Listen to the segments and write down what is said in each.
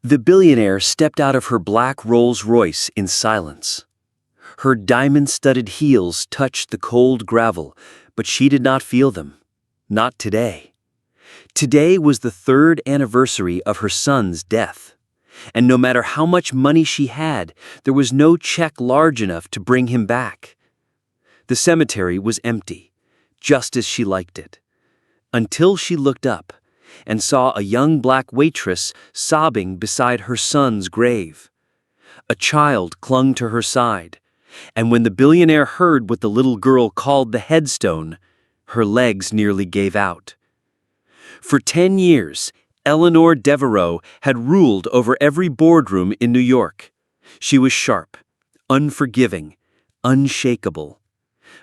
The billionaire stepped out of her black Rolls-Royce in silence. Her diamond-studded heels touched the cold gravel, but she did not feel them. Not today. Today was the 3rd anniversary of her son's death. And no matter how much money she had, there was no check large enough to bring him back. The cemetery was empty, just as she liked it. Until she looked up and saw a young black waitress sobbing beside her son's grave. A child clung to her side, and when the billionaire heard what the little girl called the headstone, her legs nearly gave out. For 10 years, Eleanor Devereaux had ruled over every boardroom in New York. She was sharp, unforgiving, unshakable.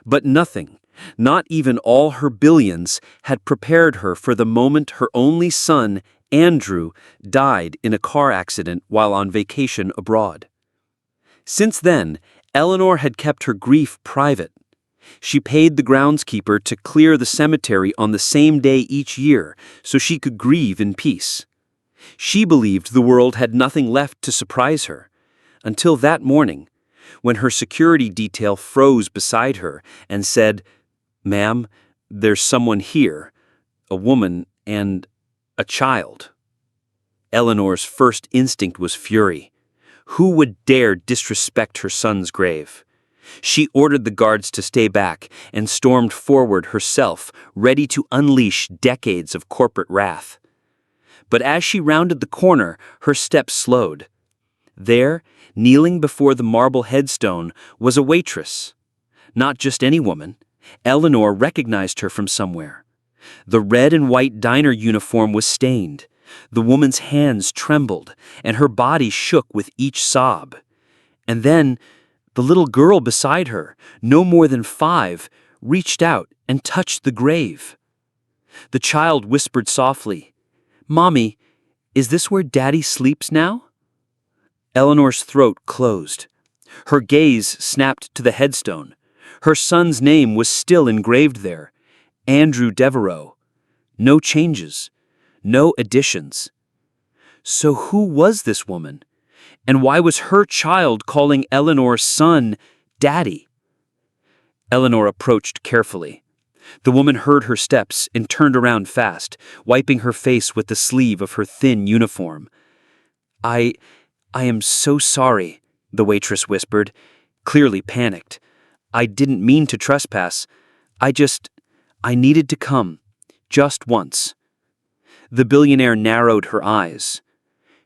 But nothing, not even all her billions, had prepared her for the moment her only son, Andrew, died in a car accident while on vacation abroad. Since then, Eleanor had kept her grief private. She paid the groundskeeper to clear the cemetery on the same day each year so she could grieve in peace. She believed the world had nothing left to surprise her, until that morning, when her security detail froze beside her and said, "Ma'am, there's someone here, a woman and a child." Eleanor's first instinct was fury. Who would dare disrespect her son's grave? She ordered the guards to stay back and stormed forward herself, ready to unleash decades of corporate wrath. But as she rounded the corner, her steps slowed. There, kneeling before the marble headstone, was a waitress. Not just any woman. Eleanor recognized her from somewhere. The red and white diner uniform was stained. The woman's hands trembled, and her body shook with each sob. And then, the little girl beside her, no more than 5, reached out and touched the grave. The child whispered softly, "Mommy, is this where Daddy sleeps now?" Eleanor's throat closed. Her gaze snapped to the headstone. Her son's name was still engraved there, Andrew Devereaux. No changes, no additions. So who was this woman? And why was her child calling Eleanor's son Daddy? Eleanor approached carefully. The woman heard her steps and turned around fast, wiping her face with the sleeve of her thin uniform. I am so sorry," the waitress whispered, clearly panicked. "I didn't mean to trespass. I needed to come. Just once." The billionaire narrowed her eyes.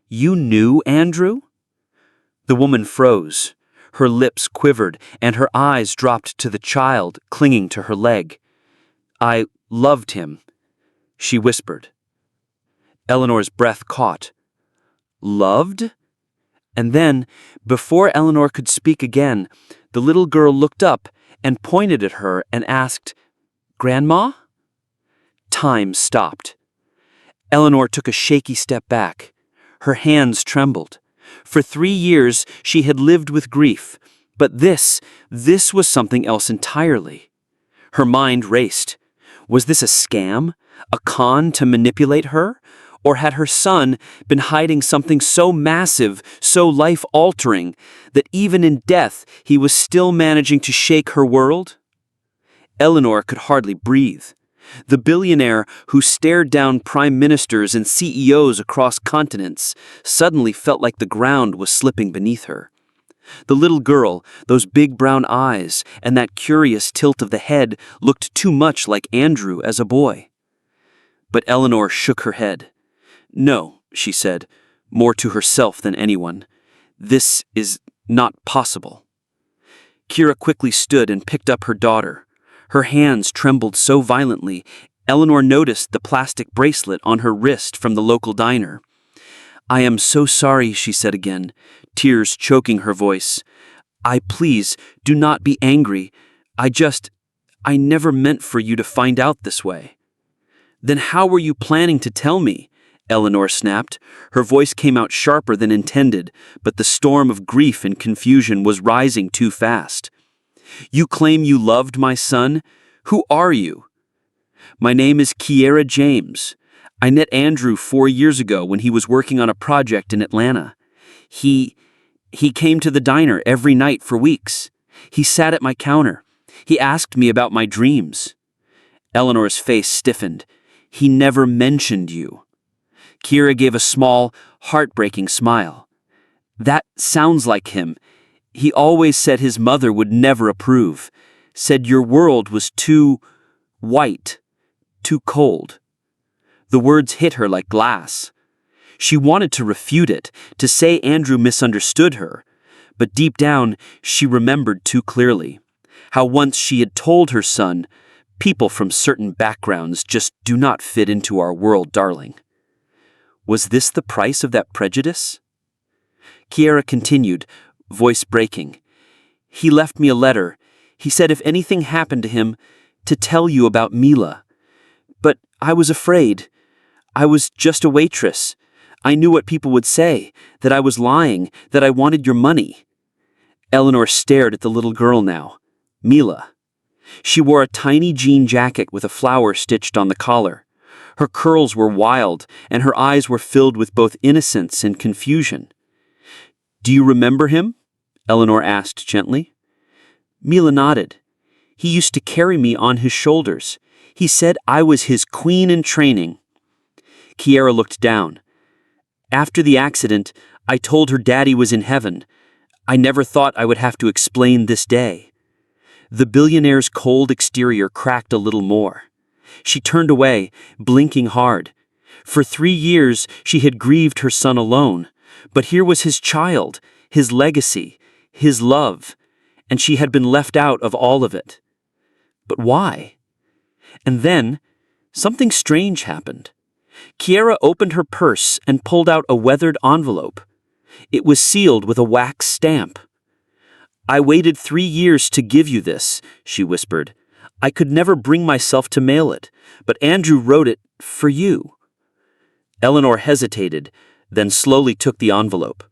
"You knew Andrew?" The woman froze. Her lips quivered, and her eyes dropped to the child clinging to her leg. "I loved him," she whispered. Eleanor's breath caught. "Loved?" And then, before Eleanor could speak again, the little girl looked up and pointed at her and asked, "Grandma?" Time stopped. Eleanor took a shaky step back. Her hands trembled. For 3 years, she had lived with grief, but this was something else entirely. Her mind raced. Was this a scam? A con to manipulate her? Or had her son been hiding something so massive, so life-altering, that even in death he was still managing to shake her world? Eleanor could hardly breathe. The billionaire who stared down prime ministers and CEOs across continents suddenly felt like the ground was slipping beneath her. The little girl, those big brown eyes, and that curious tilt of the head looked too much like Andrew as a boy. But Eleanor shook her head. "No," she said, more to herself than anyone. "This is not possible." Kira quickly stood and picked up her daughter. Her hands trembled so violently, Eleanor noticed the plastic bracelet on her wrist from the local diner. "I am so sorry," she said again, tears choking her voice. Please, do not be angry. I never meant for you to find out this way." "Then how were you planning to tell me?" Eleanor snapped. Her voice came out sharper than intended, but the storm of grief and confusion was rising too fast. "You claim you loved my son? Who are you?" "My name is Kiera James. I met Andrew 4 years ago when he was working on a project in Atlanta. He came to the diner every night for weeks. He sat at my counter. He asked me about my dreams. Eleanor's face stiffened. He never mentioned you. Kiera gave a small, heartbreaking smile. That sounds like him. He always said his mother would never approve, said your world was too white, too cold. The words hit her like glass. She wanted to refute it, to say Andrew misunderstood her, but deep down she remembered too clearly how once she had told her son, people from certain backgrounds just do not fit into our world, darling. Was this the price of that prejudice? Kiera continued, voice breaking. He left me a letter. He said if anything happened to him, to tell you about Mila. But I was afraid. I was just a waitress. I knew what people would say, that I was lying, that I wanted your money. Eleanor stared at the little girl now, Mila. She wore a tiny jean jacket with a flower stitched on the collar. Her curls were wild, and her eyes were filled with both innocence and confusion. Do you remember him? Eleanor asked gently. Mila nodded. He used to carry me on his shoulders. He said I was his queen in training. Kiera looked down. After the accident, I told her Daddy was in heaven. I never thought I would have to explain this day. The billionaire's cold exterior cracked a little more. She turned away, blinking hard. For 3 years, she had grieved her son alone, but here was his child, his legacy, his love, and she had been left out of all of it. But why? And then, something strange happened. Kiera opened her purse and pulled out a weathered envelope. It was sealed with a wax stamp. I waited 3 years to give you this, she whispered. I could never bring myself to mail it, but Andrew wrote it for you. Eleanor hesitated, then slowly took the envelope.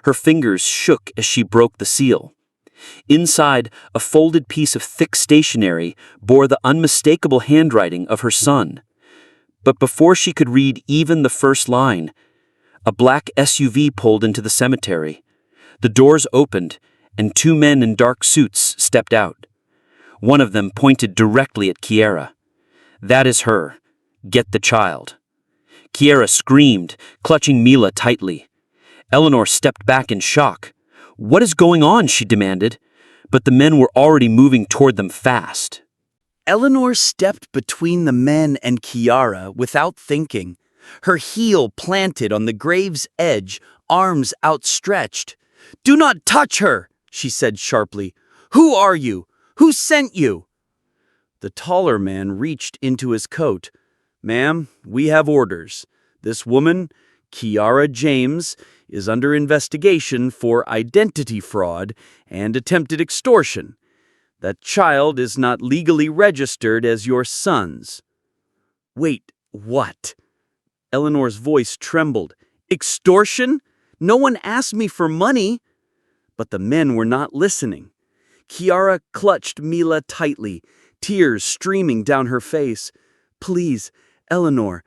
Her fingers shook as she broke the seal. Inside, a folded piece of thick stationery bore the unmistakable handwriting of her son. But before she could read even the first line, a black SUV pulled into the cemetery. The doors opened, and 2 men in dark suits stepped out. One of them pointed directly at Kiera. That is her. Get the child. Kiera screamed, clutching Mila tightly. Eleanor stepped back in shock. What is going on? She demanded. But the men were already moving toward them fast. Eleanor stepped between the men and Kiera without thinking, her heel planted on the grave's edge, arms outstretched. Do not touch her, she said sharply. Who are you? Who sent you? The taller man reached into his coat. Ma'am, we have orders. This woman, Kiera James, is under investigation for identity fraud and attempted extortion. That child is not legally registered as your son's. Wait, what? Eleanor's voice trembled. Extortion? No one asked me for money. But the men were not listening. Kiera clutched Mila tightly, tears streaming down her face. Please, Eleanor,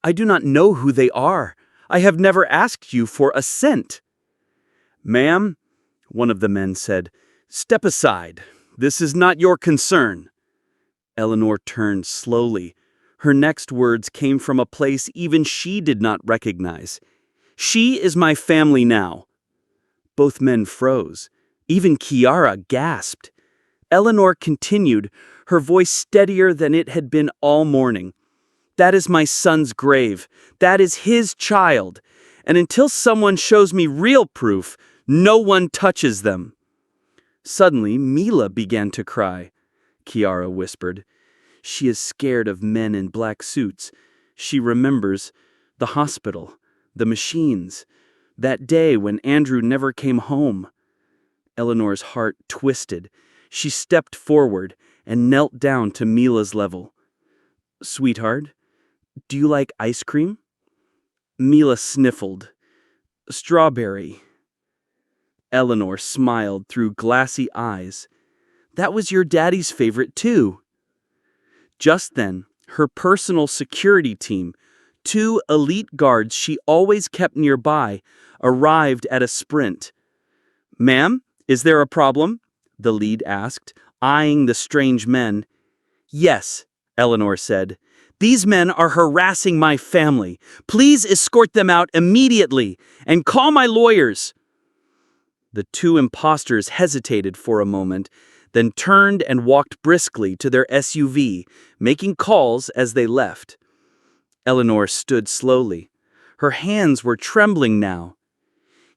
I do not know who they are. I have never asked you for a cent. Ma'am, one of the men said, step aside. This is not your concern. Eleanor turned slowly. Her next words came from a place even she did not recognize. She is my family now. Both men froze. Even Kiera gasped. Eleanor continued, her voice steadier than it had been all morning. That is my son's grave. That is his child. And until someone shows me real proof, no one touches them. Suddenly, Mila began to cry. Kiera whispered. She is scared of men in black suits. She remembers the hospital, the machines, that day when Andrew never came home. Eleanor's heart twisted. She stepped forward and knelt down to Mila's level. Sweetheart, do you like ice cream? Mila sniffled. Strawberry. Eleanor smiled through glassy eyes. That was your daddy's favorite too. Just then, her personal security team, 2 elite guards she always kept nearby arrived at a sprint. "Ma'am, is there a problem?" the lead asked, eyeing the strange men. "Yes," Eleanor said. "These men are harassing my family. Please escort them out immediately and call my lawyers." The 2 impostors hesitated for a moment, then turned and walked briskly to their SUV, making calls as they left. Eleanor stood slowly. Her hands were trembling now.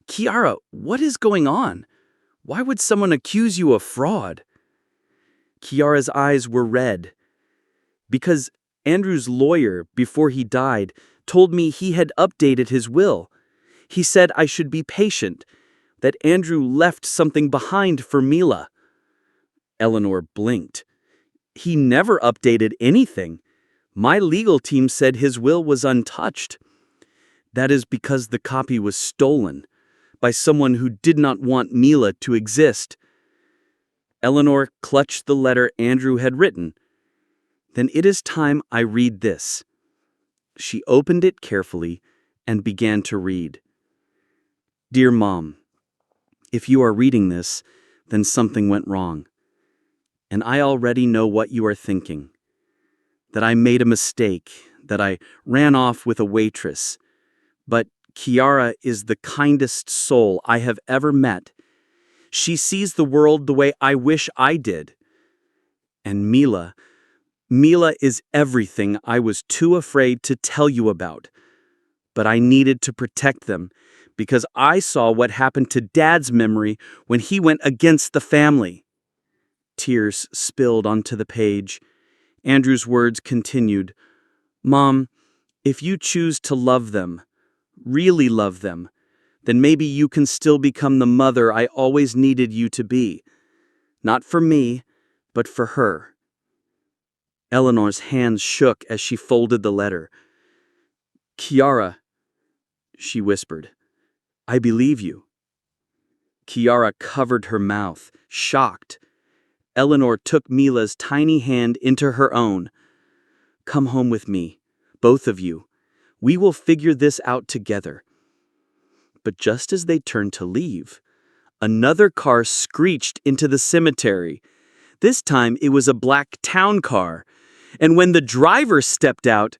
"Kiara, what is going on? Why would someone accuse you of fraud?" Kiara's eyes were red. "Because Andrew's lawyer, before he died, told me he had updated his will. He said I should be patient, that Andrew left something behind for Mila." Eleanor blinked. "He never updated anything. My legal team said his will was untouched." "That is because the copy was stolen by someone who did not want Mila to exist." Eleanor clutched the letter Andrew had written. "Then it is time I read this." She opened it carefully and began to read. "Dear Mom, if you are reading this, then something went wrong. And I already know what you are thinking. That I made a mistake, that I ran off with a waitress. But Kiara is the kindest soul I have ever met. She sees the world the way I wish I did. And Mila is everything I was too afraid to tell you about. But I needed to protect them, because I saw what happened to Dad's memory when he went against the family." Tears spilled onto the page. Andrew's words continued. "Mom, if you choose to love them, really love them, then maybe you can still become the mother I always needed you to be. Not for me, but for her." Eleanor's hands shook as she folded the letter. "Kiara," she whispered, "I believe you." Kiara covered her mouth, shocked. Eleanor took Mila's tiny hand into her own. "Come home with me, both of you. We will figure this out together." But just as they turned to leave, another car screeched into the cemetery. This time it was a black town car, and when the driver stepped out,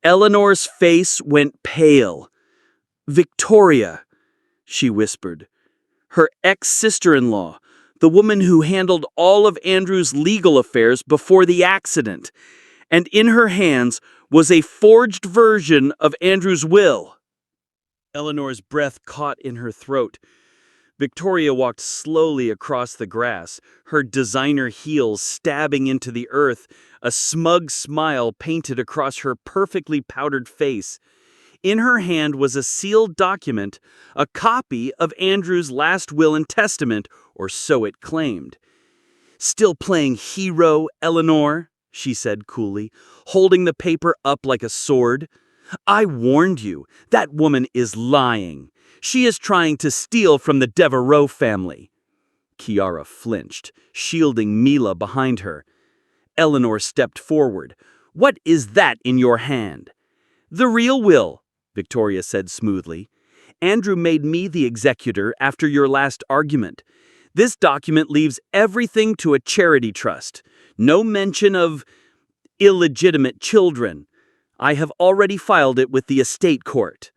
Eleanor's face went pale. "Victoria," she whispered. Her ex-sister-in-law, the woman who handled all of Andrew's legal affairs before the accident, and in her hands was a forged version of Andrew's will. Eleanor's breath caught in her throat. Victoria walked slowly across the grass, her designer heels stabbing into the earth, a smug smile painted across her perfectly powdered face. In her hand was a sealed document, a copy of Andrew's last will and testament, or so it claimed. "Still playing hero, Eleanor?" she said coolly, holding the paper up like a sword. "I warned you, that woman is lying. She is trying to steal from the Devereaux family." Kiara flinched, shielding Mila behind her. Eleanor stepped forward. "What is that in your hand?" "The real will," Victoria said smoothly. "Andrew made me the executor after your last argument. This document leaves everything to a charity trust. No mention of illegitimate children. I have already filed it with the estate court."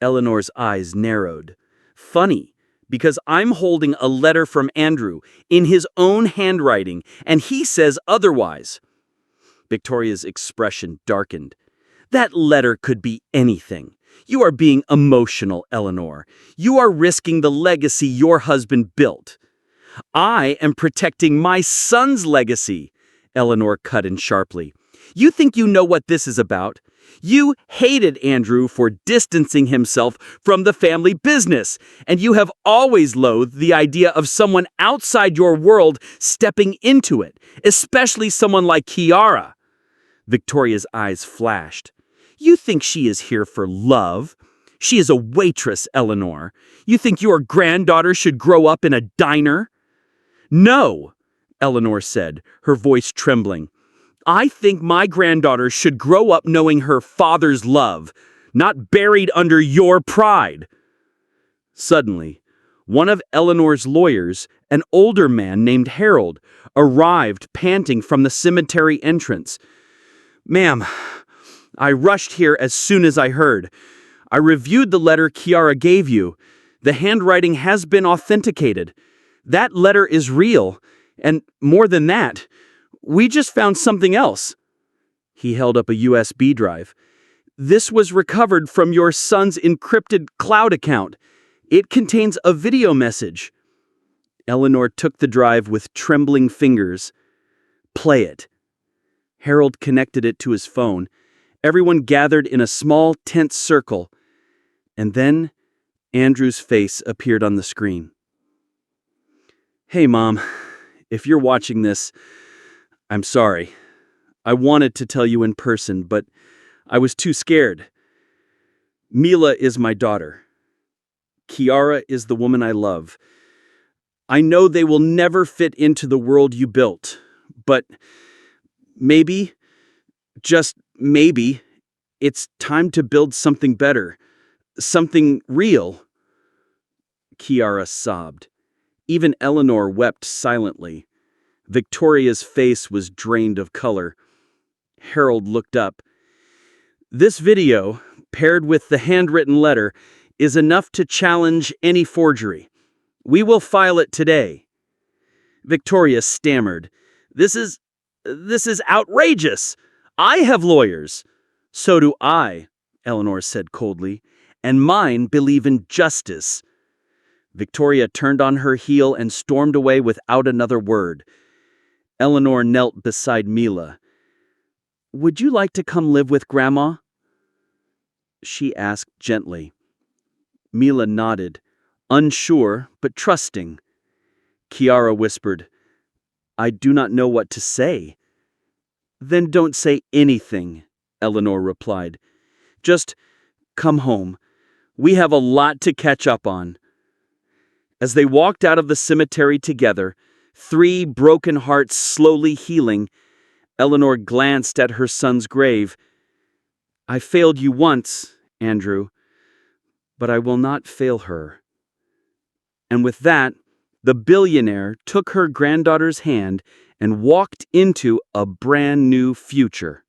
Eleanor's eyes narrowed. "Funny, because I'm holding a letter from Andrew in his own handwriting, and he says otherwise." Victoria's expression darkened. "That letter could be anything. You are being emotional, Eleanor. You are risking the legacy your husband built." "I am protecting my son's legacy," Eleanor cut in sharply. "You think you know what this is about? You hated Andrew for distancing himself from the family business, and you have always loathed the idea of someone outside your world stepping into it, especially someone like Kiara." Victoria's eyes flashed. "You think she is here for love? She is a waitress, Eleanor. You think your granddaughter should grow up in a diner?" "No," Eleanor said, her voice trembling. I think my granddaughter should grow up knowing her father's love, not buried under your pride. Suddenly, one of Eleanor's lawyers, an older man named Harold, arrived panting from the cemetery entrance. "Ma'am, I rushed here as soon as I heard. I reviewed the letter Kiara gave you. The handwriting has been authenticated. That letter is real, and more than that, we just found something else." He held up a USB drive. "This was recovered from your son's encrypted cloud account. It contains a video message." Eleanor took the drive with trembling fingers. "Play it." Harold connected it to his phone. Everyone gathered in a small, tense circle. And then Andrew's face appeared on the screen. "Hey, Mom, if you're watching this, I'm sorry. I wanted to tell you in person, but I was too scared. Mila is my daughter. Kiara is the woman I love. I know they will never fit into the world you built, but maybe, just maybe, it's time to build something better, something real." Kiara sobbed. Even Eleanor wept silently. Victoria's face was drained of color. Harold looked up. "This video, paired with the handwritten letter, is enough to challenge any forgery. We will file it today." Victoria stammered. This is outrageous. I have lawyers." "So do I," Eleanor said coldly, "and mine believe in justice." Victoria turned on her heel and stormed away without another word. Eleanor knelt beside Mila. "Would you like to come live with Grandma?" she asked gently. Mila nodded, unsure but trusting. Kiara whispered, "I do not know what to say." "Then don't say anything," Eleanor replied. "Just come home. We have a lot to catch up on." As they walked out of the cemetery together, three broken hearts slowly healing, Eleanor glanced at her son's grave. "I failed you once, Andrew, but I will not fail her." And with that, the billionaire took her granddaughter's hand and walked into a brand new future.